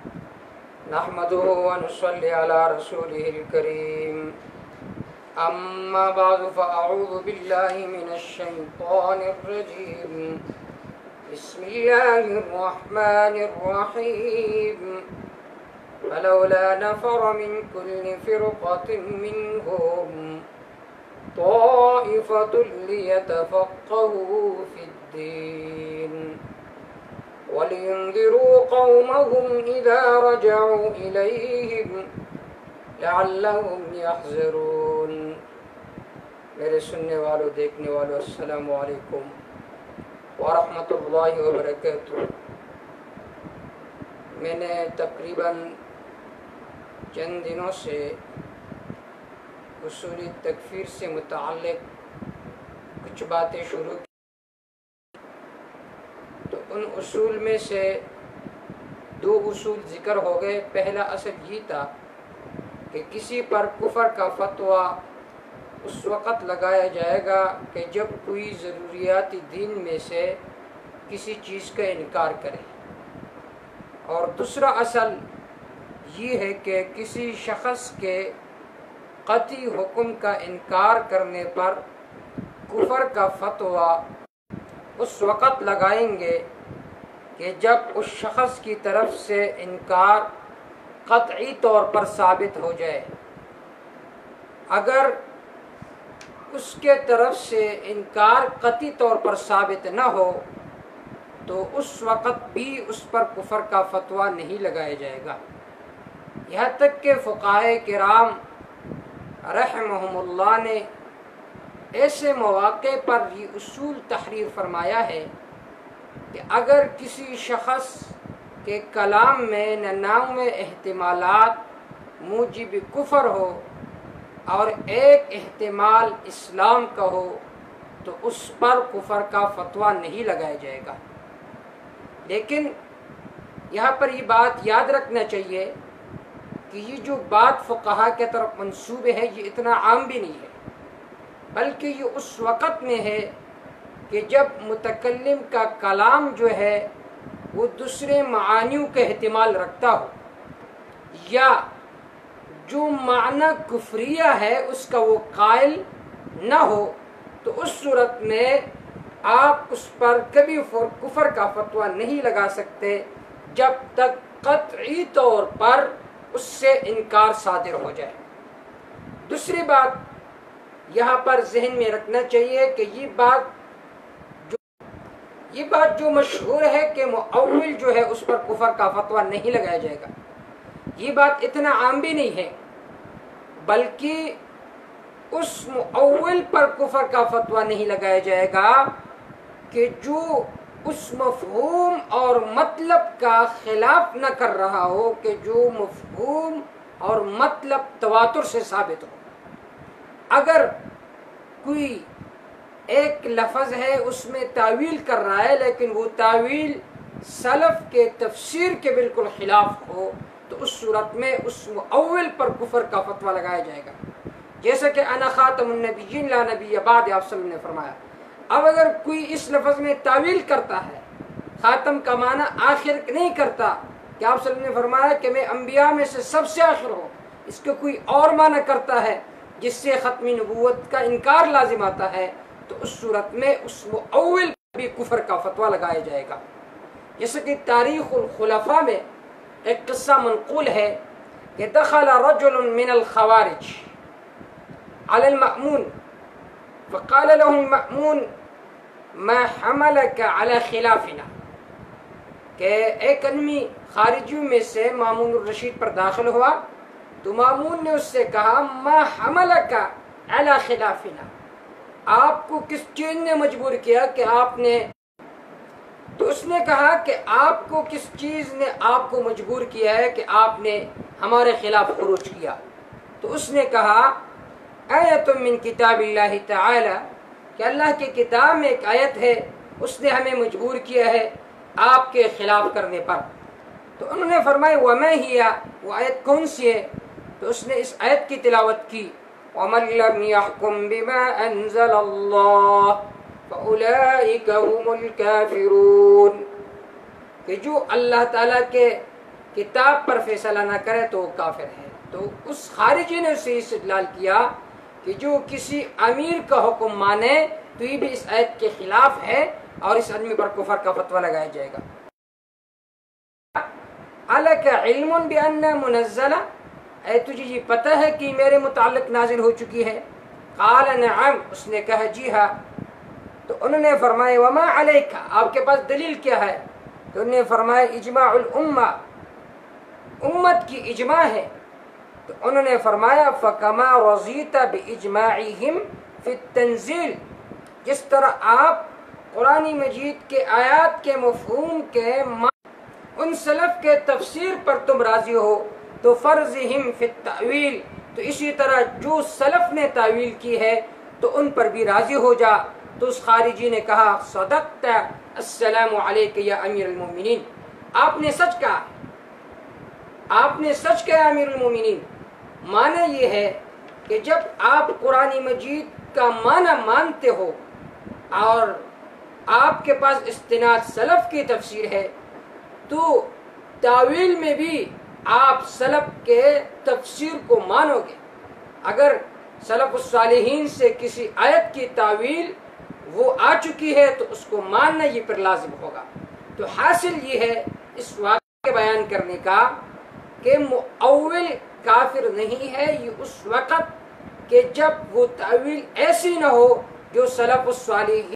نحمده ونصلي على رسوله الكريم أما بعد فأعوذ بالله من الشيطان الرجيم بسم الله الرحمن الرحيم فلولا نفر من كل فرقة منهم طائفة ليتفقهوا في الدين وَلِيُنذِرُوا قَوْمَهُمْ إِذَا رَجَعُوا إِلَيْهِمْ لَعَلَّهُمْ يَحْذَرُونَ۔ میرے سننے والوں دیکھنے والوں السلام علیکم ورحمۃ اللہ وبرکاتہ۔ میں نے تقریباً چند دنوں سے اصول تکفیر سے متعلق کچھ باتیں شروع کی، تو ان اصول میں سے دو اصول ذکر ہو گئے۔ پہلا اصل یہ تھا کہ کسی پر کفر کا فتویٰ اس وقت لگایا جائے گا کہ جب کوئی ضروریات دین میں سے کسی چیز کا انکار کرے، اور دوسرا اصل یہ ہے کہ کسی شخص کے قطعی حکم کا انکار کرنے پر کفر کا فتویٰ اس وقت لگائیں گے کہ جب اس شخص کی طرف سے انکار قطعی طور پر ثابت ہو جائے۔ اگر اس کے طرف سے انکار قطعی طور پر ثابت نہ ہو تو اس وقت بھی اس پر کفر کا فتویٰ نہیں لگایا جائے گا۔ یہاں تک کہ فقہائے کرام رحمہم اللہ نے ایسے مواقع پر یہ اصول تحریر فرمایا ہے کہ اگر کسی شخص کے کلام میں 99 احتمالات موجب کفر ہو اور ایک احتمال اسلام کا ہو تو اس پر کفر کا فتویٰ نہیں لگایا جائے گا۔ لیکن یہاں پر یہ بات یاد رکھنا چاہیے کہ یہ جو بات فقہا کے طرف منسوب ہے یہ اتنا عام بھی نہیں ہے، بلکہ یہ اس وقت میں ہے کہ جب متکلم کا کلام جو ہے وہ دوسرے معانیوں کا احتمال رکھتا ہو، یا جو معنی کفریہ ہے اس کا وہ قائل نہ ہو، تو اس صورت میں آپ اس پر کبھی کفر کا فتویٰ نہیں لگا سکتے جب تک قطعی طور پر اس سے انکار صادر ہو جائے۔ دوسری بات یہاں پر ذہن میں رکھنا چاہیے کہ یہ بات جو مشہور ہے کہ مؤول جو ہے اس پر کفر کا فتویٰ نہیں لگایا جائے گا، یہ بات اتنا عام بھی نہیں ہے، بلکہ اس مؤول پر کفر کا فتویٰ نہیں لگایا جائے گا کہ جو اس مفہوم اور مطلب کا خلاف نہ کر رہا ہو، کہ جو مفہوم اور مطلب تواتر سے ثابت ہو۔ اگر کوئی ایک لفظ ہے اس میں تعویل کر رہا ہے لیکن وہ تعویل سلف کے تفسیر کے بالکل خلاف ہو تو اس صورت میں اس مؤول پر کفر کا فتویٰ لگایا جائے گا، جیسا کہ انا خاتم النبیین لا نبی بعد آپ صلی اللہ علیہ وسلم نے فرمایا۔ اب اگر کوئی اس لفظ میں تعویل کرتا ہے، خاتم کا معنی آخر نہیں کرتا، کہ آپ صلی اللہ علیہ وسلم نے فرمایا کہ میں انبیاء میں سے سب سے آخر ہوں، اس کا کوئی اور معنی کرتا ہے جس سے ختمی نبوت کا انکار لازم آتا ہے، تو اس صورت میں اس مؤول پر بھی کفر کا فتویٰ لگایا جائے گا۔ جیسے کہ تاریخ الخلفاء میں ایک قصہ منقول ہے کہ دخل رجل من الخوارج على المأمون فقال له المأمون ما حملك على خلافنا، کہ ایک آدمی خارجیوں میں سے مامون الرشید پر داخل ہوا تو مامون نے اس سے کہا ما حملک علی خلافنا، آپ کو کس چیز نے مجبور کیا کہ آپ نے، تو اس نے کہا کہ آپ کو کس چیز نے آپ کو مجبور کیا ہے کہ آپ نے ہمارے خلاف خروج کیا؟ تو اس نے کہا آیت من کتاب اللہ تعالی، کہ اللہ کی کتاب میں ایک آیت ہے اس نے ہمیں مجبور کیا ہے آپ کے خلاف کرنے پر۔ تو انہوں نے فرمایا وما ہی، وہ آیت کون سی ہے؟ تو اس نے اس آیت کی تلاوت کی وَمَن لَّمْ يَحْكُم بِمَا أَنزَلَ اللَّهُ فَأُولَٰئِكَ هُمُ الْكَافِرُونَ، کہ جو اللہ تعالیٰ کے کتاب پر فیصلہ نہ کرے تو وہ کافر ہے۔ تو اس خارجی نے اسے استدلال کیا کہ جو کسی امیر کا حکم مانے تو یہ بھی اس آیت کے خلاف ہے اور اس آدمی پر کفر کا فتویٰ لگایا جائے گا۔ الک علم بان منزلہ، اے تجھے یہ پتہ ہے کہ میرے متعلق نازل ہو چکی ہے؟ قال نعم، اس نے کہا جی ہاں۔ تو انہوں نے فرمایا وما علیک، آپ کے پاس دلیل کیا ہے؟ تو انہوں نے فرمایا اجماع الامہ، امت کی اجماع ہے۔ تو انہوں نے فرمایا فکما رضیت باجماعہم فی التنزیل، جس طرح آپ قرآن مجید کے آیات کے مفہوم کے ان سلف کے تفسیر پر تم راضی ہو تو فرضہم فی التأویل، تو اسی طرح جو سلف نے تعویل کی ہے تو ان پر بھی راضی ہو جا۔ تو اس خارجی نے کہا صدقت، السلام علیک یا امیر المومنین، آپ نے سچ کہا، آپ نے سچ کہا امیر المومنین۔ معنی یہ ہے کہ جب آپ قرآن مجید کا معنی مانتے ہو اور آپ کے پاس استناد سلف کی تفسیر ہے تو تعویل میں بھی آپ سلف کے تفسیر کو مانو گے۔ اگر سلف الصالحین سے کسی آیت کی تعویل وہ آ چکی ہے تو اس کو ماننا یہ پر لازم ہوگا۔ تو حاصل یہ ہے اس واقعے کے بیان کرنے کا کہ مؤول کافر نہیں ہے یہ اس وقت کہ جب وہ تعویل ایسی نہ ہو جو سلف الصالحین